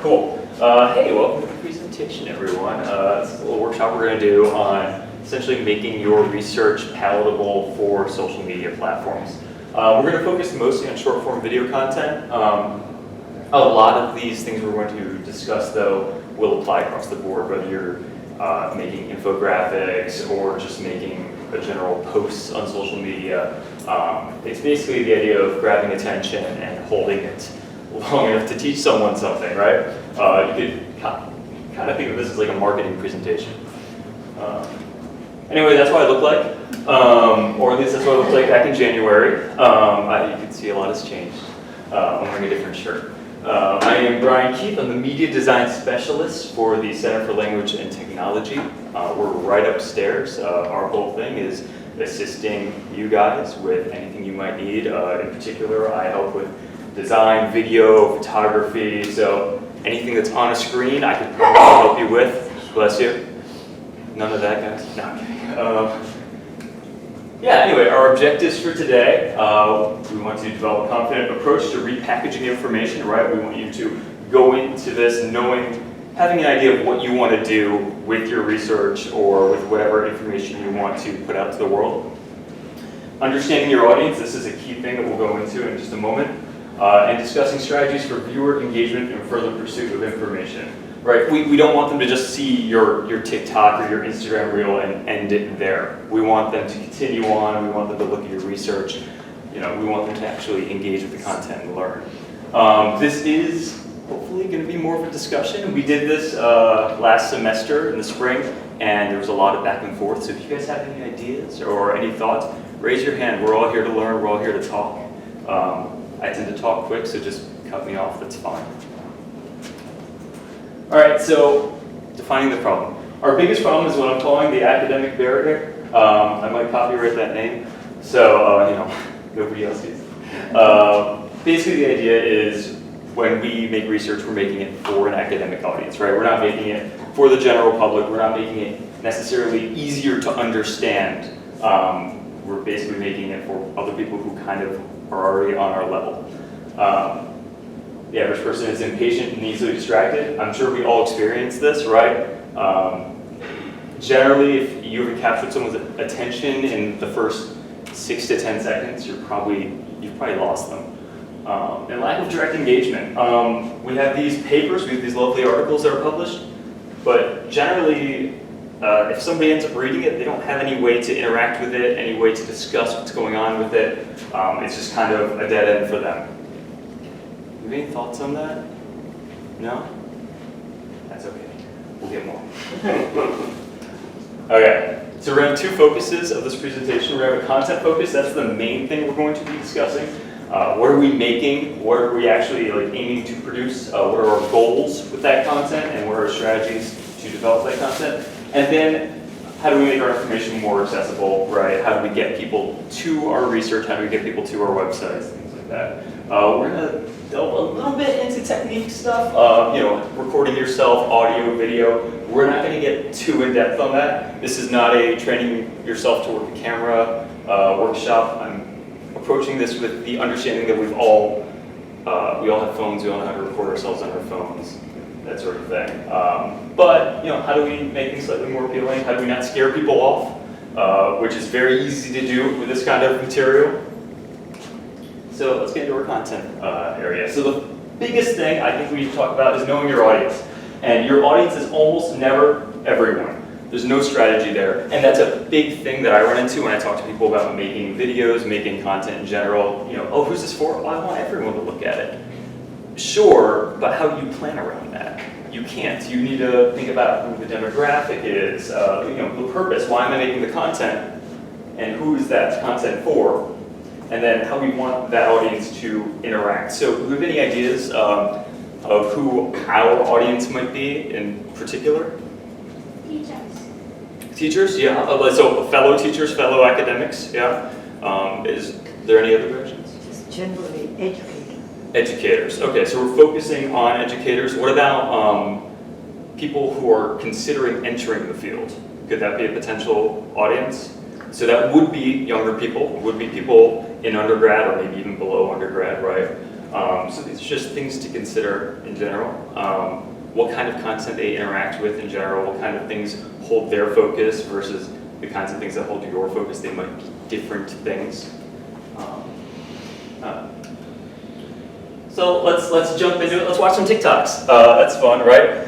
Cool. Hey, welcome to the presentation, everyone. This is a little workshop we're going to do on essentially making your research palatable for social media platforms. We're going to focus mostly on short-form video content. A lot of these things we're going to discuss, though, will apply across the board, whether you're making infographics or just making a general posts on social media. It's basically the idea of grabbing attention and holding it long enough to teach someone something, right? You could kind of think of this as like a marketing presentation. Anyway, that's what I look like, or at least that's what I looked like back in January. You can see a lot has changed. I'm wearing a different shirt. I am Bryan Keith. I'm the media design specialist for the Center for Language and Technology. We're right upstairs. Our whole thing is assisting you guys with anything you might need. In particular, I help with design, video, photography, so anything that's on a screen I could probably help you with. Bless you. None of that, guys? No, I'm kidding. Yeah, anyway, our objectives for today, we want to develop a confident approach to repackaging information, right? We want you to go into this having an idea of what you want to do with your research or with whatever information you want to put out to the world. Understanding your audience, this is a key thing that we'll go into in just a moment. And discussing strategies for viewer engagement and further pursuit of information. Right? We don't want them to just see your TikTok or your Instagram reel and end it there. We want them to continue on. We want them to look at your research. We want them to actually engage with the content and learn. This is hopefully going to be more of a discussion. We did this last semester in the spring, and there was a lot of back and forth. So if you guys have any ideas or any thoughts, raise your hand. We're all here to learn. We're all here to talk. I tend to talk quick, so just cut me off, that's fine. All right, so defining the problem. Our biggest problem is what I'm calling the academic barrier. I might copyright that name, so nobody else uses it. Basically, the idea is when we make research, we're making it for an academic audience, right? We're not making it for the general public. We're not making it necessarily easier to understand. We're basically making it for other people who kind of are already on our level. The average person is impatient and easily distracted. I'm sure we all experience this, right? Generally, if you haven't captured someone's attention in the first 6 to 10 seconds, you've probably lost them. And lack of direct engagement. We have these papers, we have these lovely articles that are published, but generally, if somebody ends up reading it, they don't have any way to interact with it, any way to discuss what's going on with it. It's just kind of a dead end for them. You have any thoughts on that? No? That's okay. We'll get more. Okay, so we have two focuses of this presentation. We have a content focus. That's the main thing we're going to be discussing. What are we making? What are we actually aiming to produce? What are our goals with that content? And what are our strategies to develop that content? And then, how do we make our information more accessible, right? How do we get people to our research? How do we get people to our websites? Things like that. We're going to delve a little bit into technique stuff, recording yourself, audio, video. We're not going to get too in-depth on that. This is not a training yourself to work a camera workshop. I'm approaching this with the understanding that we all have phones, we all know how to record ourselves on our phones. That sort of thing. But how do we make things slightly more appealing? How do we not scare people off? Which is very easy to do with this kind of material. So let's get into our content area. So the biggest thing I think we need to talk about is knowing your audience. And your audience is almost never everyone. There's no strategy there. And that's a big thing that I run into when I talk to people about making videos, making content in general. Oh, who's this for? Well, I want everyone to look at it. Sure, but how do you plan around that? You can't. You need to think about who the demographic is, the purpose. Why am I making the content? And who is that content for? And then how we want that audience to interact. So do we have any ideas of who our audience might be in particular? Teachers. Teachers, yeah. So fellow teachers, fellow academics, yeah. Is there any other directions? Just generally educators. Educators. Okay, so we're focusing on educators. What about people who are considering entering the field? Could that be a potential audience? So that would be younger people, would be people in undergrad or maybe even below undergrad, right? So these are just things to consider in general. What kind of content they interact with in general, what kind of things hold their focus versus the kinds of things that hold your focus. They might be different things. So let's jump into it. Let's watch some TikToks. That's fun, right?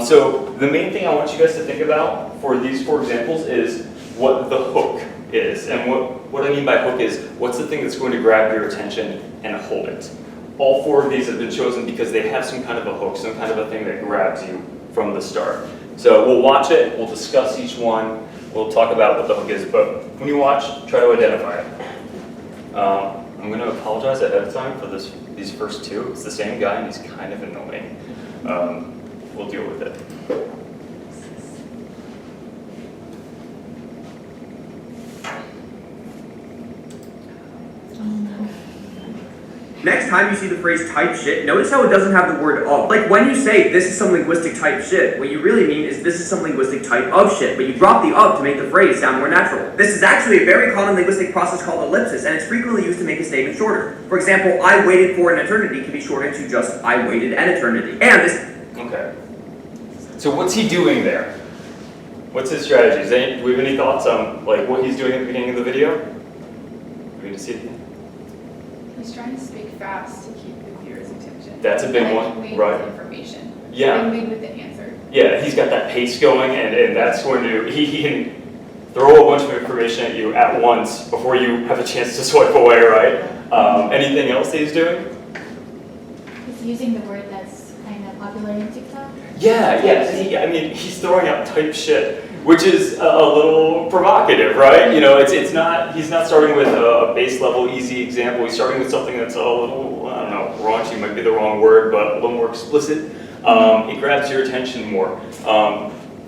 So the main thing I want you guys to think about for these 4 examples is what the hook is. And what I mean by hook is, what's the thing that's going to grab your attention and hold it? All 4 of these have been chosen because they have some kind of a hook, some kind of a thing that grabs you from the start. So we'll watch it, we'll discuss each one, we'll talk about what the hook is, but when you watch, try to identify it. I'm going to apologize ahead of time for these first 2. It's the same guy and he's kind of annoying. We'll deal with it. Next time you see the phrase type shit, notice how it doesn't have the word of. Like when you say this is some linguistic type shit, what you really mean is this is some linguistic type of shit, but you drop the of to make the phrase sound more natural. This is actually a very common linguistic process called ellipsis, and it's frequently used to make a statement shorter. For example, I waited for an eternity can be shortened to just I waited an eternity. And this... Okay. So what's he doing there? What's his strategy? Do we have any thoughts on like what he's doing at the beginning of the video? Do we need to see it? He's trying to speak fast to keep the viewer's attention. That's a big one, right? With information. Yeah. Lead with the answer. Yeah, he's got that pace going, and that's going to, he can throw a bunch of information at you at once before you have a chance to swipe away, right? Anything else that he's doing? He's using the word that's kind of popular in TikTok. Yeah. I mean, he's throwing out type shit, which is a little provocative, right? You know, he's not starting with a base level easy example. He's starting with something that's a little, I don't know, raunchy might be the wrong word, but a little more explicit. It grabs your attention more.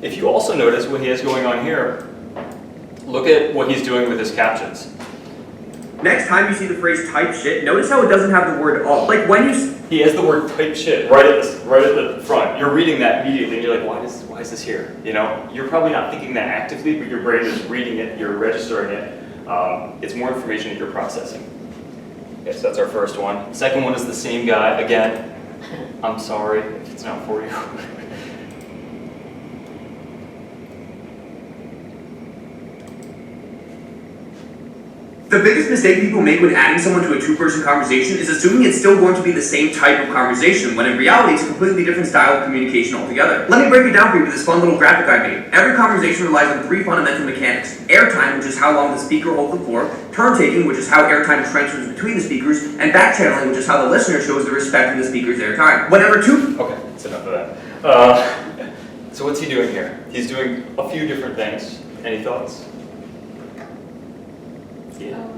If you also notice what he has going on here, look at what he's doing with his captions. Next time you see the phrase type shit, notice how it doesn't have the word of. Like when you... He has the word type shit right at the front. You're reading that immediately and you're like, why is this here? You know, you're probably not thinking that actively, but your brain is reading it, you're registering it. It's more information that you're processing. Okay, so that's our first one. Second one is the same guy. Again, I'm sorry if it's not for you. The biggest mistake people make when adding someone to a 2-person conversation is assuming it's still going to be the same type of conversation, when in reality it's a completely different style of communication altogether. Let me break it down for you with this fun little graphic I made. Every conversation relies on 3 fundamental mechanics. Airtime, which is how long the speaker holds the floor, turn taking, which is how airtime transfers between the speakers, and back channeling, which is how the listener shows the respect in the speaker's airtime. Whenever 2... Okay, that's enough of that. So what's he doing here? He's doing a few different things. Any thoughts? Yeah.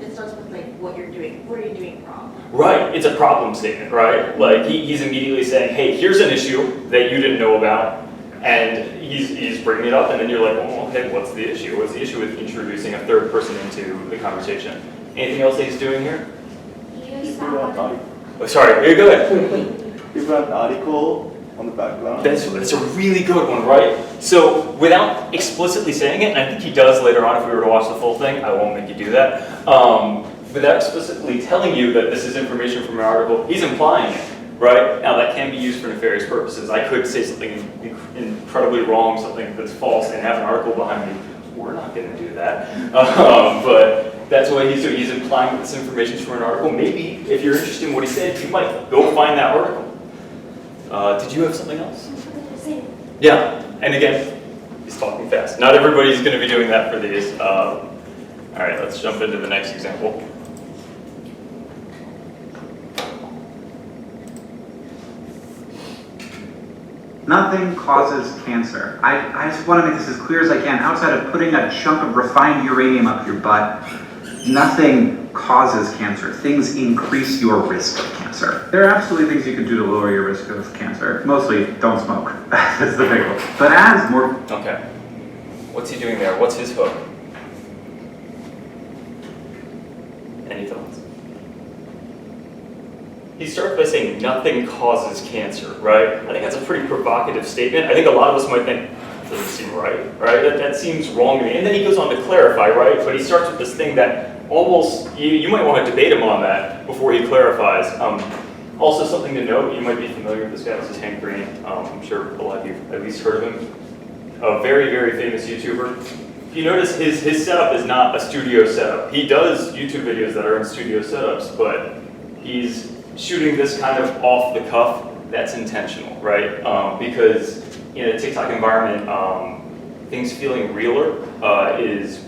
It starts with like what you're doing. What are you doing wrong? Right, it's a problem statement, right? Like he's immediately saying, hey, here's an issue that you didn't know about, and he's bringing it up, and then you're like, well, okay, what's the issue? What's the issue with introducing a 3rd person into the conversation? Anything else that he's doing here? Oh, sorry, go ahead. You've got an article on the background. That's a really good one, right? So without explicitly saying it, and I think he does later on if we were to watch the full thing, I won't make you do that. Without explicitly telling you that this is information from an article, he's implying it, right? Now that can be used for nefarious purposes. I could say something incredibly wrong, something that's false, and have an article behind me. We're not going to do that. But that's what he's doing. He's implying that this information is from an article. Maybe if you're interested in what he said, you might go find that article. Did you have something else? Yeah, and again, he's talking fast. Not everybody's going to be doing that for these. All right, let's jump into the next example. Nothing causes cancer. I just want to make this as clear as I can. Outside of putting a chunk of refined uranium up your butt, nothing causes cancer. Things increase your risk of cancer. There are absolutely things you can do to lower your risk of cancer. Mostly, don't smoke. That's the big one. But as more... Okay. What's he doing there? What's his hook? Any thoughts? He starts by saying nothing causes cancer, right? I think that's a pretty provocative statement. I think a lot of us might think, doesn't seem right? That seems wrong to me. And then he goes on to clarify, right? But he starts with this thing that almost, you might want to debate him on that before he clarifies. Also something to note, you might be familiar with this guy, this is Hank Green. I'm sure a lot of you have at least heard of him. A very, very famous YouTuber. If you notice, his setup is not a studio setup. He does YouTube videos that are in studio setups, but he's shooting this kind of off the cuff. That's intentional, right? Because in a TikTok environment, things feeling realer is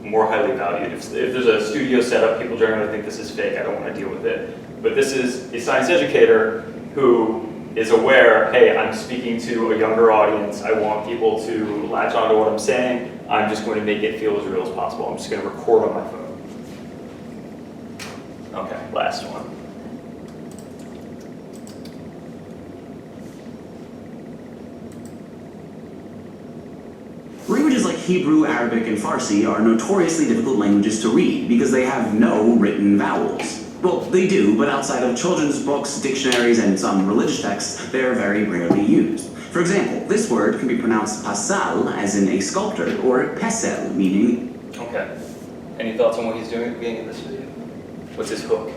more highly valued. If there's a studio setup, people generally think this is fake, I don't want to deal with it. But this is a science educator who is aware, hey, I'm speaking to a younger audience, I want people to latch onto what I'm saying, I'm just going to make it feel as real as possible. I'm just going to record on my phone. Okay, last one. Languages like Hebrew, Arabic, and Farsi are notoriously difficult languages to read because they have no written vowels. Well, they do, but outside of children's books, dictionaries, and some religious texts, they are very rarely used. For example, this word can be pronounced pasal, as in a sculptor, or pesel, meaning... Okay. Any thoughts on what he's doing at the beginning of this video? What's his hook?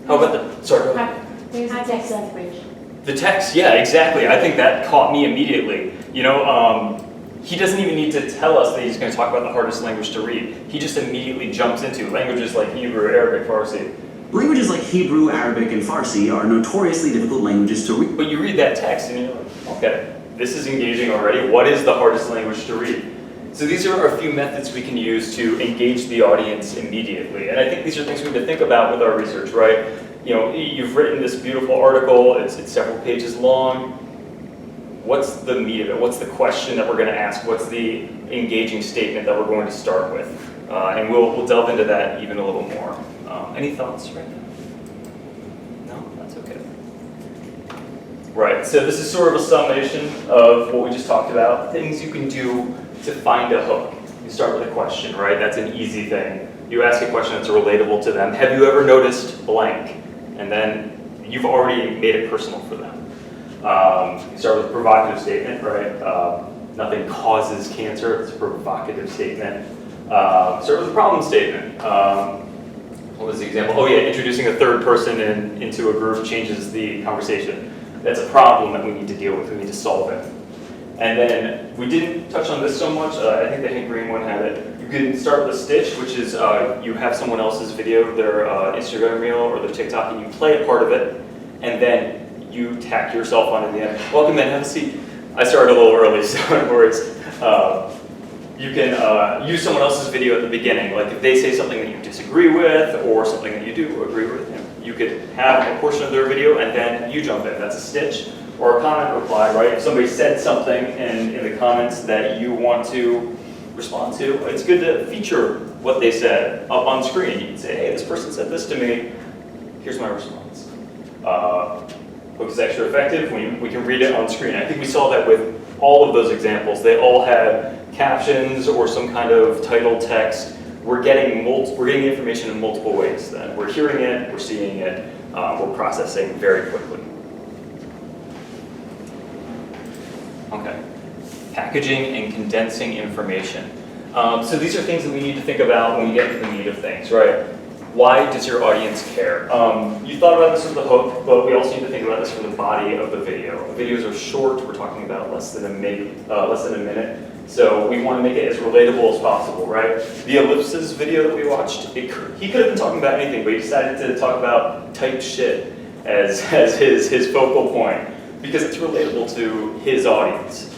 How about the, sorry, go ahead. There's a Context text. separation. The text, yeah, exactly. I think that caught me immediately. You know, he doesn't even need to tell us that he's going to talk about the hardest language to read. He just immediately jumps into languages like Hebrew, Arabic, Farsi. Languages like Hebrew, Arabic, and Farsi are notoriously difficult languages to read. But you read that text and you're like, okay, this is engaging already. What is the hardest language to read? So these are a few methods we can use to engage the audience immediately. And I think these are things we need to think about with our research, right? You know, you've written this beautiful article, it's several pages long. What's the meat of it? What's the question that we're going to ask? What's the engaging statement that we're going to start with? And we'll delve into that even a little more. Any thoughts right now? No? That's okay. Right, so this is sort of a summation of what we just talked about. Things you can do to find a hook. You start with a question, right? That's an easy thing. You ask a question that's relatable to them. Have you ever noticed blank? And then you've already made it personal for them. You start with a provocative statement, right? Nothing causes cancer, it's a provocative statement. Start with a problem statement. What was the example? Oh yeah, introducing a third person into a group changes the conversation. That's a problem that we need to deal with, we need to solve it. And then, we didn't touch on this so much, I think the Hank Green one had it. You can start with a stitch, which is you have someone else's video, their Instagram reel or their TikTok, and you play a part of it, and then you tack yourself on at the end. Welcome in, have a seat. I started a little early, so in other words, you can use someone else's video at the beginning. Like if they say something that you disagree with, or something that you do agree with, you could have a portion of their video and then you jump in. That's a stitch. Or a comment reply, right? If somebody said something in the comments that you want to respond to, it's good to feature what they said up on screen. You can say, hey, this person said this to me, here's my response. Hook is extra effective when we can read it on screen. I think we saw that with all of those examples. They all had captions or some kind of title text. We're getting information in multiple ways then. We're hearing it, we're seeing it, we're processing very quickly. Okay, packaging and condensing information. So these are things that we need to think about when we get to the meat of things, right? Why does your audience care? You thought about this with the hook, but we also need to think about this for the body of the video. Videos are short, we're talking about less than a minute. So we want to make it as relatable as possible, right? The ellipses video that we watched, he could have been talking about anything, but he decided to talk about type shit as his focal point, because it's relatable to his audience.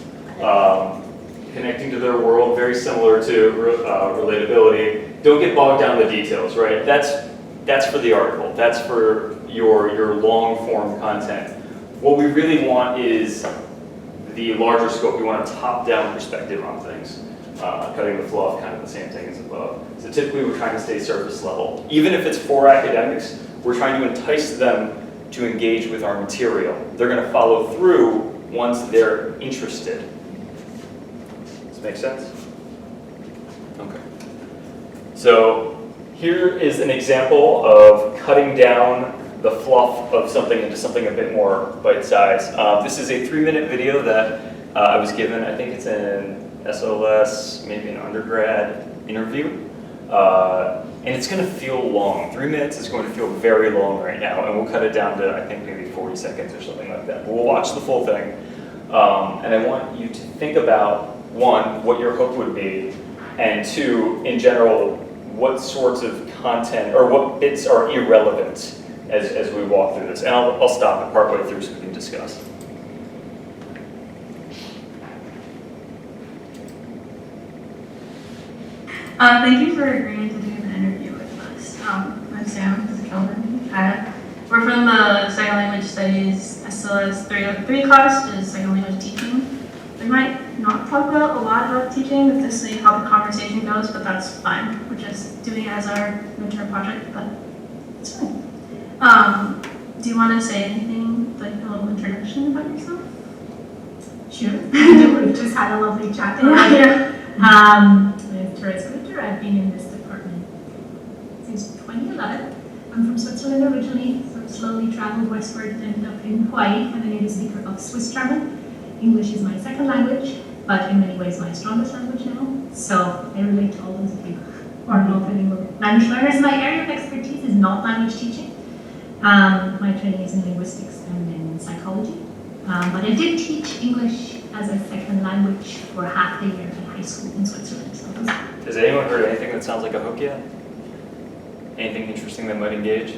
Connecting to their world, very similar to relatability. Don't get bogged down in the details, right? That's for the article. That's for your long form content. What we really want is the larger scope. We want a top-down perspective on things. Cutting the flow off, kind of the same thing as above. So typically we're trying to stay surface level. Even if it's for academics, we're trying to entice them to engage with our material. They're going to follow through once they're interested. Does this make sense? Okay. So here is an example of cutting down the fluff of something into something a bit more bite-sized. This is a 3-minute video that I was given. I think it's in SLS, maybe an undergrad interview. And it's going to feel long. 3 minutes is going to feel very long right now, and we'll cut it down to, I think, maybe 40 seconds or something like that. But we'll watch the full thing. And I want you to think about, one, what your hook would be, and two, in general, what sorts of content or what bits are irrelevant as we walk through this. And I'll stop it partway through so we can discuss. Thank you for agreeing to do the interview with us. I'm Sam, this is Kelvin. We're from the Second Language Studies SLS 303 class, which is Second Language Teaching. We might not talk about a lot about teaching, but to see how the conversation goes, but that's fine. We're just doing it as our midterm project, but it's fine. Do you want to say anything, like a little introduction about yourself? Sure. We've just had a lovely chat already. With Therese Ritter. I've been in this department since 2011. I'm from Switzerland originally, so slowly traveled westward, ended up in Hawaii. I'm a native speaker of Swiss German. English is my second language, but in many ways my strongest language now. So I relate to all those of you who are multilingual language learners. My area of expertise is not language teaching. My training is in linguistics and in psychology. But I did teach English as a second language for half a year in high school in Switzerland. So Has anyone heard anything that sounds like a hook yet? Anything interesting that might engage?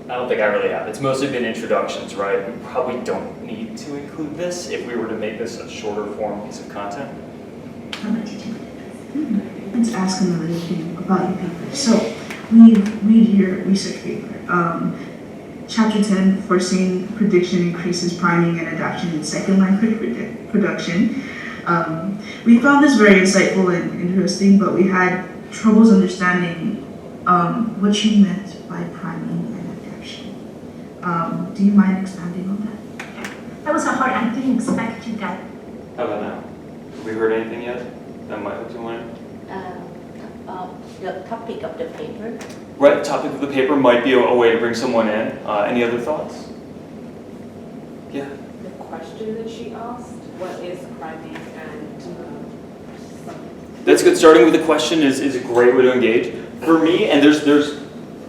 I don't think I really have. It's mostly been introductions, right? We probably don't need to include this if we were to make this a shorter form piece of content. Let's ask another thing about your paper. So, we read your research paper. Chapter 10, Forcing Prediction Increases Priming and Adaptation in Second Language Production. We found this very insightful and interesting, but we had troubles understanding what you meant by priming and adaptation. Do you mind expanding on that? that was a hard, I didn't expect you that. How about now? Have we heard anything yet that might hook someone in? The topic of the paper. Right, the topic of the paper might be a way to bring someone in. Any other thoughts? Yeah. The question that she asked, what is priming and something? That's good. Starting with the question is a great way to engage. For me, and there's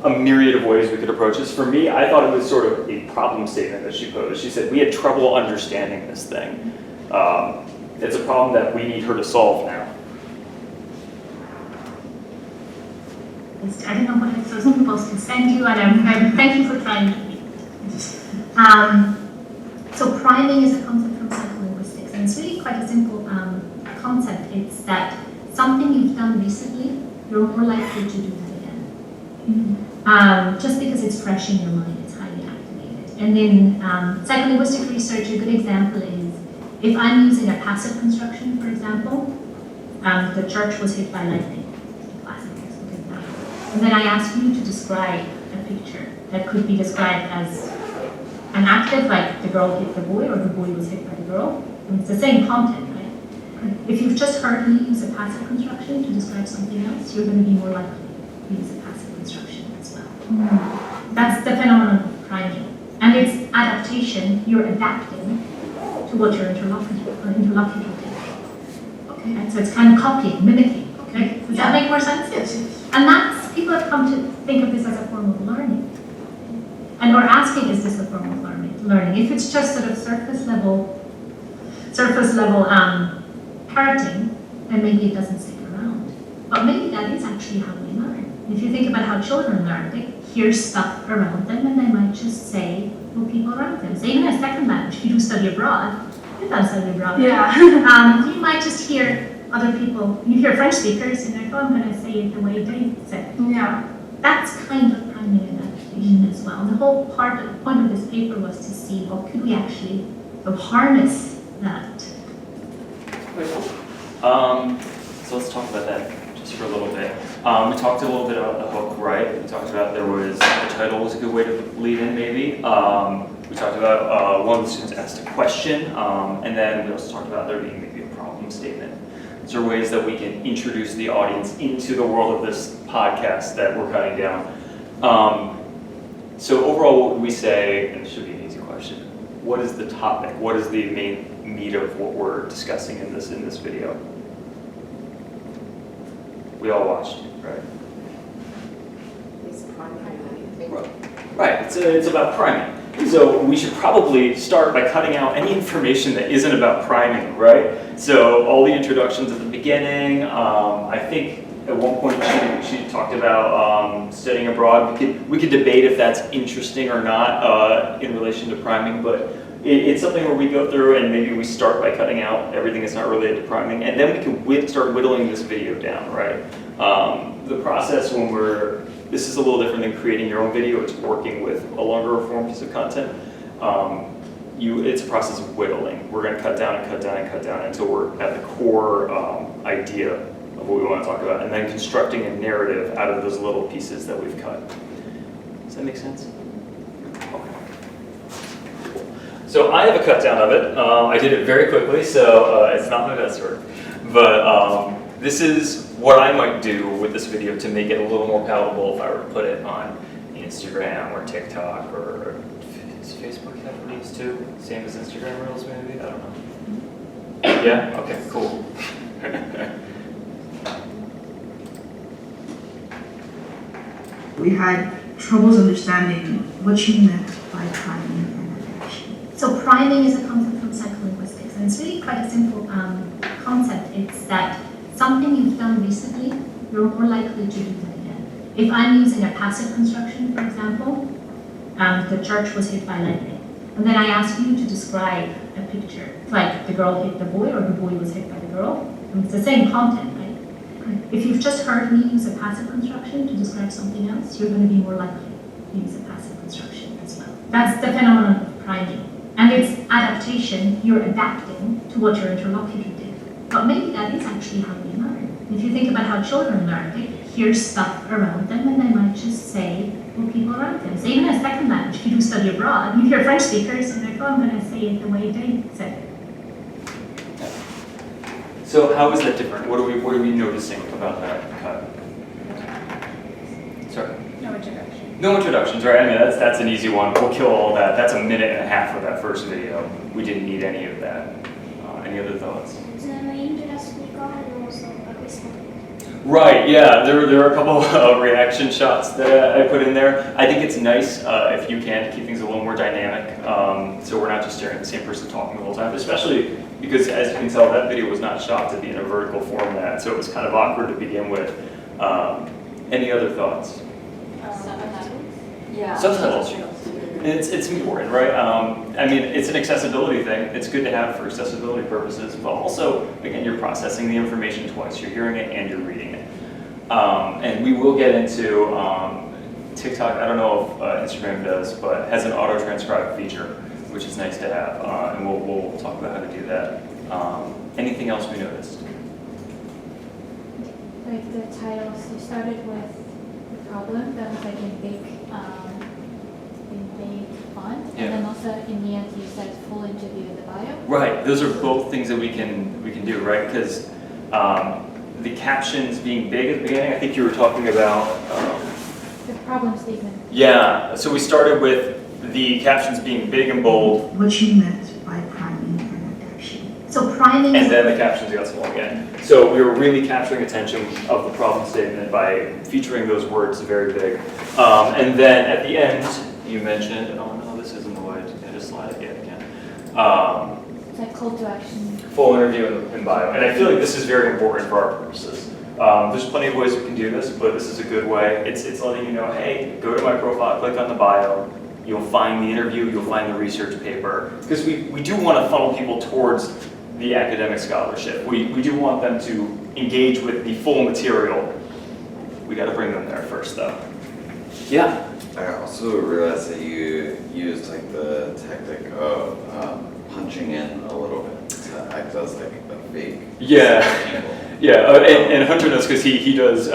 a myriad of ways we could approach this. For me, I thought it was sort of a problem statement that she posed. She said, we had trouble understanding this thing. It's a problem that we need her to solve now. I don't know what I was supposed to send you, and thank you for trying to read it. So priming is a concept from psycholinguistics, and it's really quite a simple concept. It's that something you've done recently, you're more likely to do that again. Just because it's fresh in your mind, it's highly activated. And in psycholinguistic research, a good example is if I'm using a passive construction, for example, the church was hit by lightning. And then I ask you to describe a picture that could be described as an active, like the girl hit the boy or the boy was hit by the girl. And it's the same content, right? If you've just heard me use a passive construction to describe something else, you're going to be more likely to use a passive construction as well. That's the phenomenon of priming. And it's adaptation. You're adapting to what your interlocutor did. Okay, and so it's kind of copying, mimicking. Okay, does that make more sense? Yes. And that's, people have come to think of this as a form of learning. And we're asking, is this a form of learning? If it's just sort of surface level parroting, then maybe it doesn't stick around. But maybe that is actually how we learn. If you think about how children learn, they hear stuff around them and they might just say what people around them. So even a second language, if you do study abroad, you've done study abroad. Yeah. You might just hear other people, you hear French speakers and they're like, oh, I'm going to say it the way they said. Yeah. That's kind of priming and adaptation as well. The whole point of this paper was to see what could we actually harness that. So let's talk about that just for a little bit. We talked a little bit about the hook, right? We talked about the title was a good way to lead in maybe. We talked about one of the students asked a question, and then we also talked about there being maybe a problem statement. These are ways that we can introduce the audience into the world of this podcast that we're cutting down. So overall, what would we say, and it should be an easy question, what is the topic? What is the main meat of what we're discussing in this video. We all watched, right? Is priming anything? Right, it's about priming. So we should probably start by cutting out any information that isn't about priming, right? So all the introductions at the beginning, I think at one point she talked about studying abroad. We could debate if that's interesting or not in relation to priming, but it's something where we go through and maybe we start by cutting out everything that's not related to priming, and then we can start whittling this video down, right? The process when this is a little different than creating your own video. It's working with a longer form piece of content. It's a process of whittling. We're going to cut down and cut down and cut down until we're at the core idea of what we want to talk about, and then constructing a narrative out of those little pieces that we've cut. Does that make sense? Okay. So I have a cut down of it. I did it very quickly, so it's not my best work. But this is what I might do with this video to make it a little more palatable if I were to put it on Instagram or TikTok or does Facebook have Reels too? Same as Instagram Reels maybe? I don't know. Yeah? Okay, cool. We had troubles understanding what you meant by priming and adaptation. So priming is a concept from psycholinguistics, and it's really quite a simple concept. It's that something you've done recently, you're more likely to do that again. If I'm using a passive construction, for example, the church was hit by lightning, and then I ask you to describe a picture, like the girl hit the boy or the boy was hit by the girl. I mean, it's the same content, right? If you've just heard me use a passive construction to describe something else, you're going to be more likely to use a passive construction as well. That's the phenomenon of priming. And it's adaptation. You're adapting to what your interlocutor did. But maybe that is actually how we learn. If you think about how children learn, they hear stuff around them and they might just say what people around them. So even a second language, if you do study abroad, you hear French speakers and they're like, oh, I'm going to say it the way they said it. So how is that different? What are we noticing about that cut? Sorry? No introduction. No introductions, right? I mean, that's an easy one. We'll kill all that. That's a minute and a half of that first video. We didn't need any of that. Any other thoughts? Right, yeah, there are a couple of reaction shots that I put in there. I think it's nice if you can keep things a little more dynamic, so we're not just staring at the same person talking the whole time, especially because, as you can tell, that video was not shot to be in a vertical format, so it was kind of awkward to begin with. Any other thoughts? Subtitles? Yeah. Subtitles. It's important, right? I mean, it's an accessibility thing. It's good to have for accessibility purposes, but also, again, you're processing the information twice. You're hearing it and you're reading it. And we will get into TikTok. I don't know if Instagram does, but has an auto-transcribe feature, which is nice to have. And we'll talk about how to do that. Anything else we noticed? Like the titles, you started with the problem that was like in big font, Yeah. and then also in the end you said full interview in the bio. Right, those are both things that we can do, right? Because the captions being big at the beginning, I think you were talking about. The problem statement. Yeah, so we started with the captions being big and bold. What you meant by priming and adaptation. So priming And is then the captions got small again. So we were really capturing attention of the problem statement by featuring those words very big. And then at the end, you mentioned, oh no, this isn't the way to just slide it again. It's like call to action. Full interview in bio. And I feel like this is very important for our purposes. There's plenty of ways we can do this, but this is a good way. It's letting you know, hey, go to my profile, click on the bio, you'll find the interview, you'll find the research paper. Because we do want to funnel people towards the academic scholarship. We do want them to engage with the full material. We got to bring them there first, though. Yeah? I also realized that you used like the tactic of punching in a little bit to act as like a fake. Yeah. Yeah, and Hunter knows because he does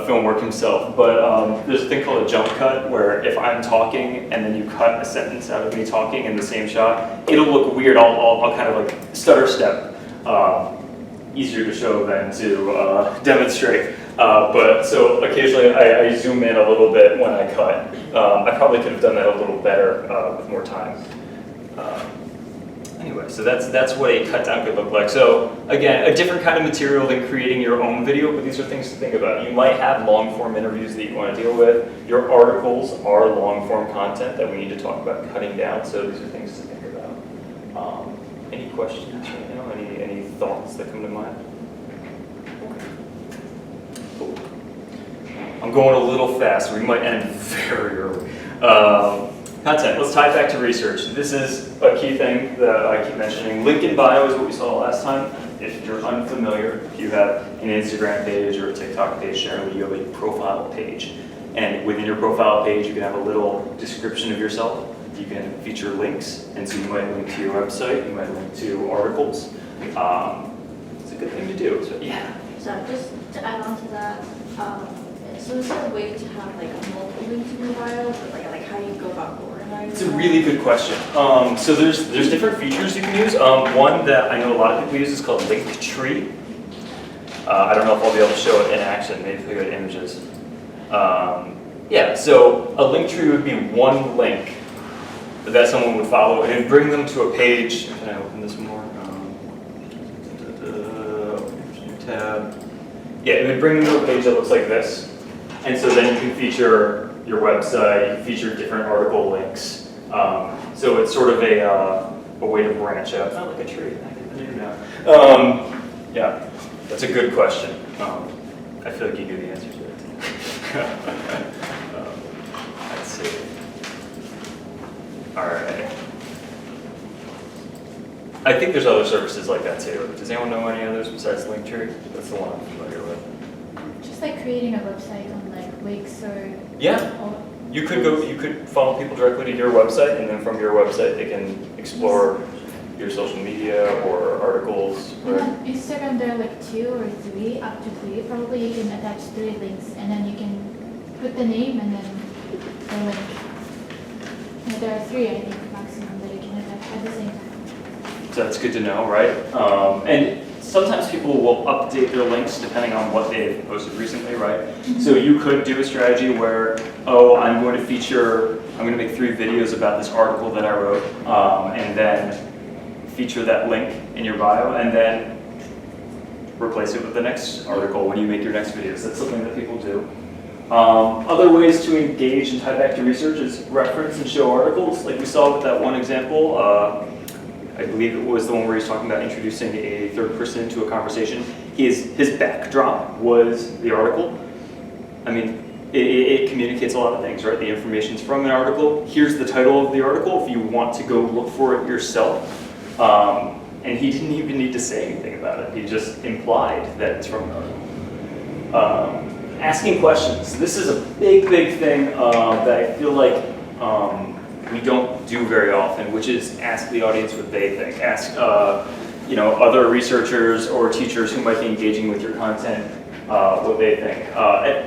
film work himself, but there's a thing called a jump cut where if I'm talking and then you cut a sentence out of me talking in the same shot, it'll look weird. I'll kind of like stutter step. Easier to show than to demonstrate. But so occasionally I zoom in a little bit when I cut. I probably could have done that a little better with more time. Anyway, so that's what a cut down could look like. So again, a different kind of material than creating your own video, but these are things to think about. You might have long form interviews that you want to deal with. Your articles are long form content that we need to talk about cutting down, so these are things to think about. Any questions right now? Any thoughts that come to mind? Okay. Cool. I'm going a little fast. We might end very early. Content, let's tie it back to research. This is a key thing that I keep mentioning. Link in bio is what we saw last time. If you're unfamiliar, if you have an Instagram page or a TikTok page, generally you have a profile page. And within your profile page, you can have a little description of yourself. You can feature links, and so you might link to your website, you might link to articles. It's a good thing to do. So, yeah. So just to add on to that, so is there a way to have like a multiple links in your bio, but like how do you go about organizing? It's a really good question. So there's different features you can use. One that I know a lot of people use is called Linktree. I don't know if I'll be able to show it in action. Maybe if we go to images. Yeah, so a Linktree would be one link that someone would follow, and it'd bring them to a page. Can I open this more? Tab. Yeah, it would bring them to a page that looks like this. And so then you can feature your website, you can feature different article links. So it's sort of a way to branch out. Not like a tree, I get the name now. Yeah, that's a good question. I feel like you knew the answer to it. Let's see. All right. I think there's other services like that too. Does anyone know any others besides Linktree? That's the one I'm familiar with. Just like creating a website on like Wix or... Yeah. You could funnel people directly to your website, and then from your website they can explore your social media or articles. And on Instagram there are like 2 or 3, up to 3. Probably you can attach 3 links, and then you can put the name and then the link. Yeah, there are 3, I think, maximum that you can attach at the same time. So that's good to know, right? And sometimes people will update their links depending on what they've posted recently, right? Mm-hmm. So you could do a strategy where, I'm going to make 3 videos about this article that I wrote, and then feature that link in your bio, and then replace it with the next article when you make your next videos. That's something that people do. Other ways to engage and tie back to research is reference and show articles, like we saw with that one example. I believe it was the one where he's talking about introducing a third person into a conversation. His backdrop was the article. I mean, it communicates a lot of things, right? The information's from an article. Here's the title of the article if you want to go look for it yourself. And he didn't even need to say anything about it. He just implied that it's from an article. Asking questions. This is a big thing that I feel like we don't do very often, which is ask the audience what they think. Ask other researchers or teachers who might be engaging with your content what they think.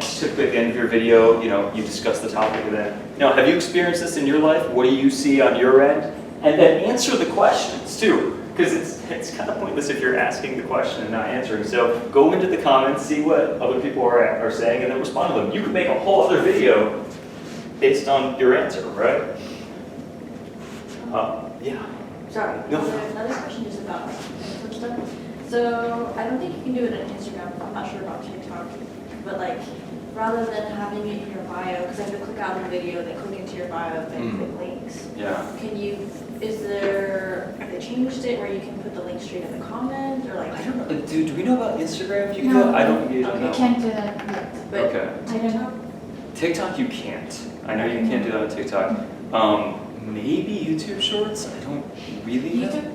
Typically at the end of your video, you discuss the topic, and then, have you experienced this in your life? What do you see on your end? And then answer the questions too, because it's kind of pointless if you're asking the question and not answering. So go into the comments, see what other people are saying, and then respond to them. You could make a whole other video based on your answer, right? Yeah. Sorry. No. Another question just about switch stuff. So I don't think you can do it on Instagram. I'm not sure about TikTok, but like rather than having it in your bio, because I have to click out the video, then click into your bio, then click links. Yeah. Have they changed it where you can put the link straight in the comment, or like? I don't know. Do we know about Instagram? You can No, do that? I don't engage on you that. can't do that yet. But Okay. I don't know. TikTok you can't. I know you can't do that on TikTok. Maybe YouTube Shorts. I don't really know. YouTube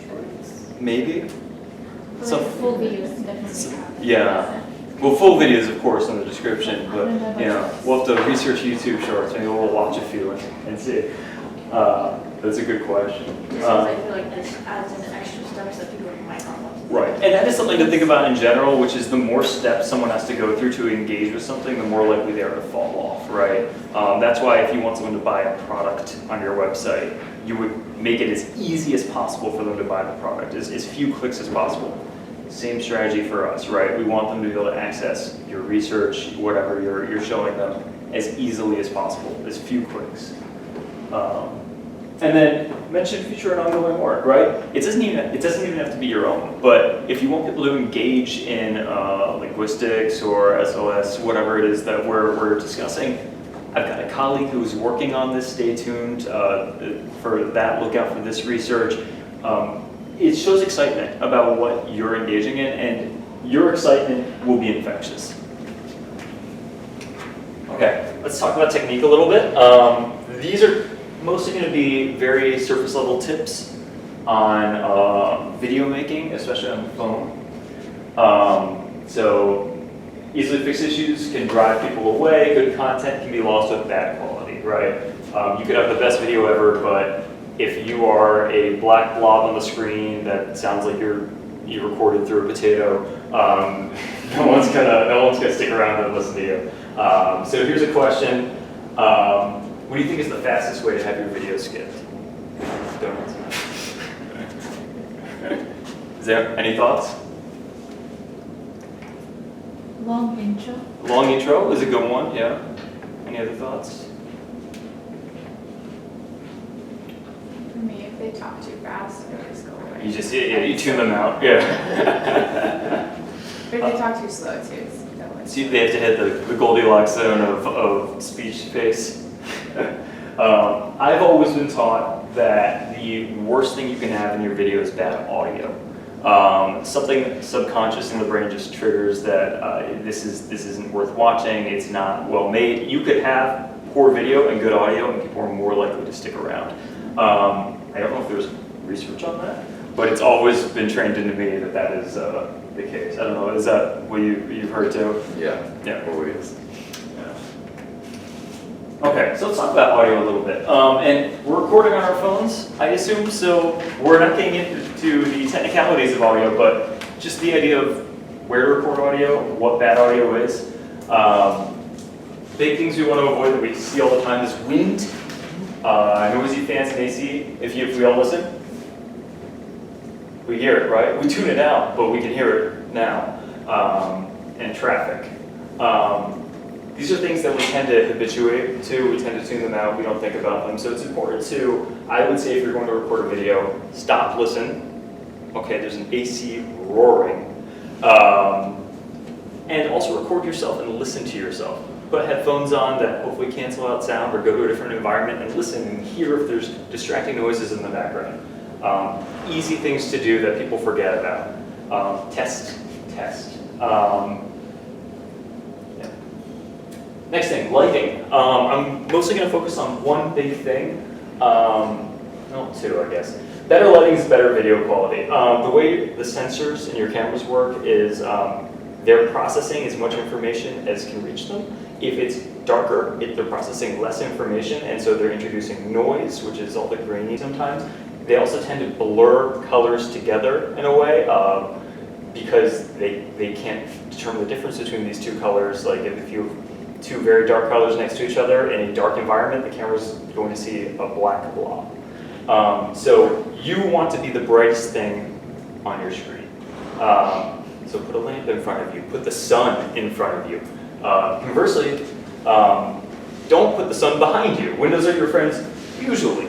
Shorts. Maybe. So full videos definitely have. Yeah. Well, full videos, of course, in the description, but we'll have to research YouTube Shorts. Maybe we'll watch a few and see. That's a good question. Because I feel like this adds in extra steps that people might not want to do. Right, and that is something to think about in general, which is the more steps someone has to go through to engage with something, the more likely they are to fall off, right? That's why if you want someone to buy a product on your website, you would make it as easy as possible for them to buy the product, as few clicks as possible. Same strategy for us, right? We want them to be able to access your research, whatever you're showing them, as easily as possible, as few clicks. And then mention future and ongoing work, right? It doesn't even have to be your own, but if you want people to engage in linguistics or SOS, whatever it is that we're discussing, I've got a colleague who's working on this. Stay tuned for that. Look out for this research. It shows excitement about what you're engaging in, and your excitement will be infectious. Okay, let's talk about technique a little bit. These are mostly going to be very surface level tips on video making, especially on the phone. So easily fixed issues can drive people away. Good content can be lost with bad quality, right? You could have the best video ever, but if you are a black blob on the screen that sounds like you recorded through a potato, no one's gonna stick around and listen to you. So here's a question. What do you think is the fastest way to have your video skipped? Donuts. Is there any thoughts? Long intro. Long intro is a good one, yeah. Any other thoughts? For me, if they talk too fast, I just go away. You just, you tune them out, yeah. But if they talk too slow too, it's double. See, they have to hit the Goldilocks zone of speech to face. I've always been taught that the worst thing you can have in your video is bad audio. Something subconscious in the brain just triggers that this isn't worth watching, it's not well made. You could have poor video and good audio and people are more likely to stick around. I don't know if there's research on that, but it's always been trained into me that is the case. I don't know, is that what you've heard too? Yeah. Yeah. Always. Okay, so let's talk about audio a little bit. And we're recording on our phones, I assume, so we're not getting into the technicalities of audio, but just the idea of where to record audio, what bad audio is. Big things we want to avoid that we see all the time is wind, noisy fans and AC. If we all listen, we hear it, right? We tune it out, but we can hear it now. And traffic. These are things that we tend to habituate to, we tend to tune them out, we don't think about them. So it's important to, I would say if you're going to record a video, stop, listen. Okay, there's an AC roaring. And also record yourself and listen to yourself. Put headphones on that hopefully cancel out sound or go to a different environment and listen and hear if there's distracting noises in the background. Easy things to do that people forget about. Test. Next thing, lighting. I'm mostly going to focus on one big thing. No, two, I guess. Better lighting is better video quality. The way the sensors in your cameras work is they're processing as much information as can reach them. If it's darker, they're processing less information, and so they're introducing noise, which is all the grainy sometimes. They also tend to blur colors together in a way because they can't determine the difference between these two colors. Like if you have two very dark colors next to each other in a dark environment, the camera's going to see a black blob. So you want to be the brightest thing on your screen. So put a lamp in front of you, put the sun in front of you. Conversely, don't put the sun behind you. Windows are your friends usually.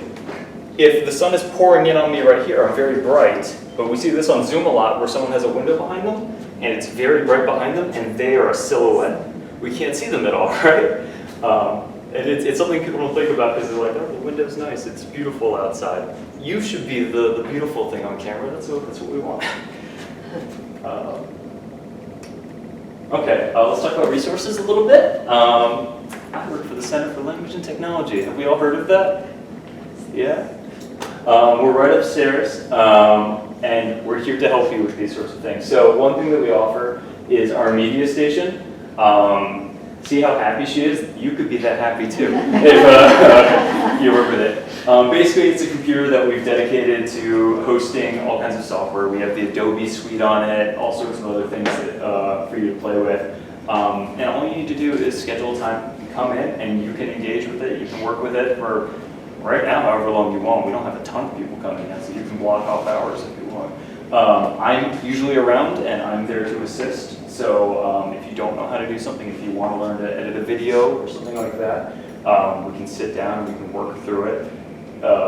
If the sun is pouring in on me right here, I'm very bright, but we see this on Zoom a lot where someone has a window behind them and it's very bright behind them and they are a silhouette. We can't see them at all, right? And it's something people don't think about because they're like, oh, the window's nice, it's beautiful outside. You should be the beautiful thing on camera, that's what we want. Okay, let's talk about resources a little bit. I work for the Center for Language and Technology. Have we all heard of that? Yeah? We're right upstairs, and we're here to help you with these sorts of things. So one thing that we offer is our media station. See how happy she is? You could be that happy too if you work with it. Basically, it's a computer that we've dedicated to hosting all kinds of software. We have the Adobe suite on it, all sorts of other things that, for you to play with. And all you need to do is schedule time, come in, and you can engage with it. You can work with it for right now, however long you want. We don't have a ton of people coming in, so you can block off hours if you want. I'm usually around, and I'm there to assist. So if you don't know how to do something, if you want to learn to edit a video or something like that, we can sit down and we can work through it.